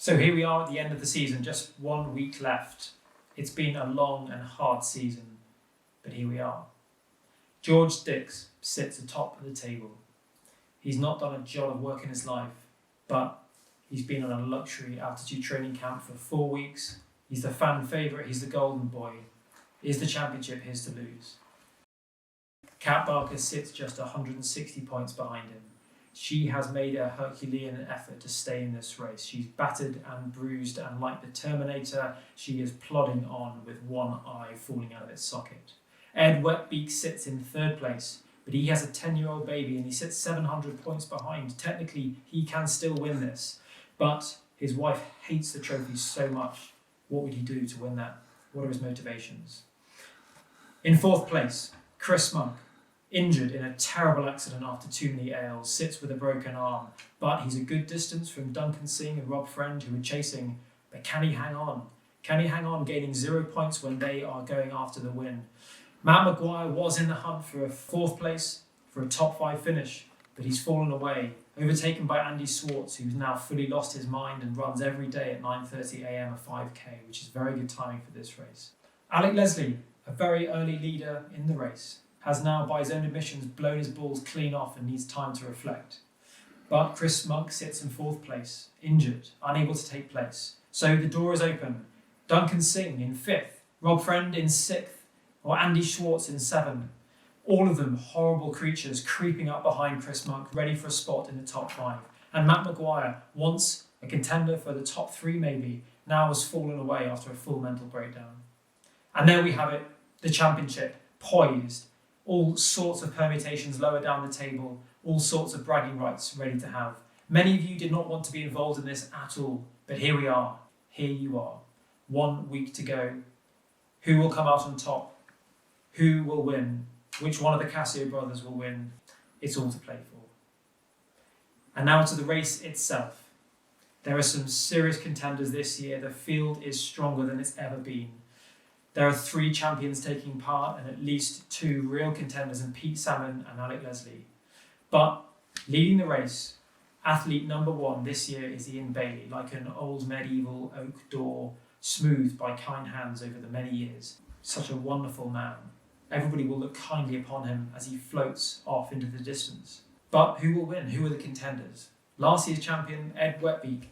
So here we are at the end of the season, just 1 week left. It's been a long and hard season, but here we are. George Dix sits atop of the table. He's not done a jot of work in his life, but he's been on a luxury altitude training camp for 4 weeks. He's the fan favourite, he's the golden boy. Is the championship his to lose? Kat Barker sits just 160 points behind him. She has made a Herculean effort to stay in this race. She's battered and bruised, and like the Terminator, she is plodding on with one eye falling out of its socket. Ed Wetbeak sits in third place, but he has a 10-year-old baby and he sits 700 points behind. Technically, he can still win this, but his wife hates the trophy so much. What would he do to win that? What are his motivations? In fourth place, Chris Monk, injured in a terrible accident after too many ales, sits with a broken arm, but he's a good distance from Duncan Singh and Rob Friend, who are chasing. But can he hang on? Can he hang on, gaining 0 points when they are going after the win? Matt Maguire was in the hunt for a fourth place, for a top 5 finish, but he's fallen away, overtaken by Andy Swartz, who's now fully lost his mind and runs every day at 9:30 a.m. a 5k, which is very good timing for this race. Alec Leslie, a very early leader in the race, has now, by his own admissions, blown his balls clean off and needs time to reflect. But Chris Monk sits in fourth place, injured, unable to take place. So the door is open. Duncan Singh in fifth, Rob Friend in sixth, or Andy Schwartz in seventh. All of them horrible creatures creeping up behind Chris Monk, ready for a spot in the top 5. And Matt Maguire, once a contender for the top 3 maybe, now has fallen away after a full mental breakdown. And there we have it, the championship, poised. All sorts of permutations lower down the table, all sorts of bragging rights ready to have. Many of you did not want to be involved in this at all, but here we are. Here you are. 1 week to go. Who will come out on top? Who will win? Which one of the Cassio brothers will win? It's all to play for. And now to the race itself. There are some serious contenders this year. The field is stronger than it's ever been. There are 3 champions taking part and at least 2 real contenders in Pete Salmon and Alec Leslie. But leading the race, athlete number 1 this year is Ian Bailey, like an old medieval oak door, smoothed by kind hands over the many years. Such a wonderful man. Everybody will look kindly upon him as he floats off into the distance. But who will win? Who are the contenders? Last year's champion, Ed Wetbeak.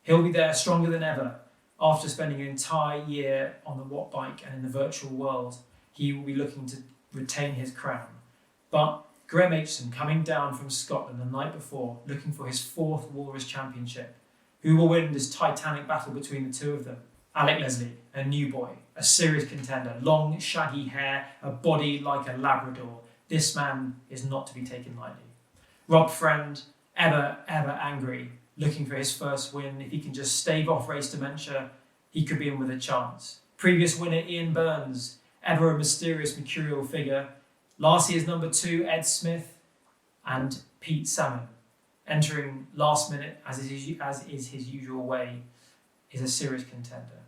He'll be there stronger than ever. After spending an entire year on the Watt bike and in the virtual world, he will be looking to retain his crown. But Graham Aitchison, coming down from Scotland the night before, looking for his 4th Walrus championship. Who will win this titanic battle between the 2 of them? Alec Leslie, a new boy, a serious contender, long shaggy hair, a body like a Labrador. This man is not to be taken lightly. Rob Friend, ever angry, looking for his first win. If he can just stave off race dementia, he could be in with a chance. Previous winner Ian Burns, ever a mysterious mercurial figure. Last year's number 2, Ed Smith, and Pete Salmon, entering last minute, as is his usual way, is a serious contender.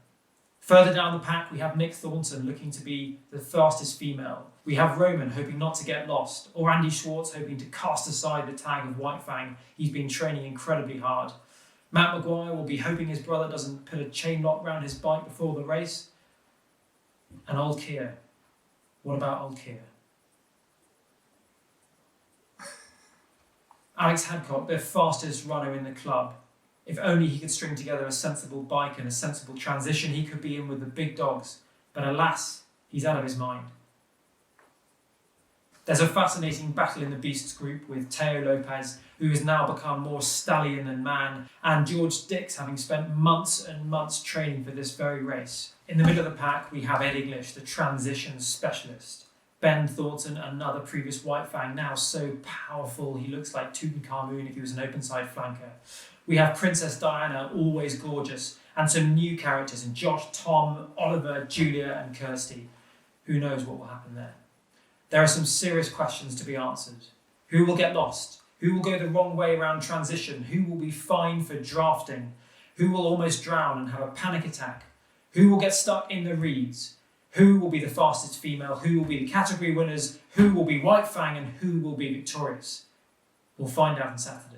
Further down the pack, we have Nick Thornton looking to be the fastest female. We have Roman hoping not to get lost, or Andy Schwartz hoping to cast aside the tag of White Fang. He's been training incredibly hard. Matt Maguire will be hoping his brother doesn't put a chain lock round his bike before the race. And Old Keir. What about Old Keir? Alex Hadcock, the fastest runner in the club. If only he could string together a sensible bike and a sensible transition, he could be in with the big dogs. But alas, he's out of his mind. There's a fascinating battle in the Beasts group with Teo Lopez, who has now become more stallion than man, and George Dix, having spent months and months training for this very race. In the middle of the pack, we have Ed English, the transition specialist. Ben Thornton, another previous White Fang, now so powerful he looks like Tutankhamun if he was an open-side flanker. We have Princess Diana, always gorgeous, and some new characters in Josh, Tom, Oliver, Julia and Kirsty. Who knows what will happen there? There are some serious questions to be answered. Who will get lost? Who will go the wrong way around transition? Who will be fined for drafting? Who will almost drown and have a panic attack? Who will get stuck in the reeds? Who will be the fastest female? Who will be the category winners? Who will be White Fang and who will be victorious? We'll find out on Saturday.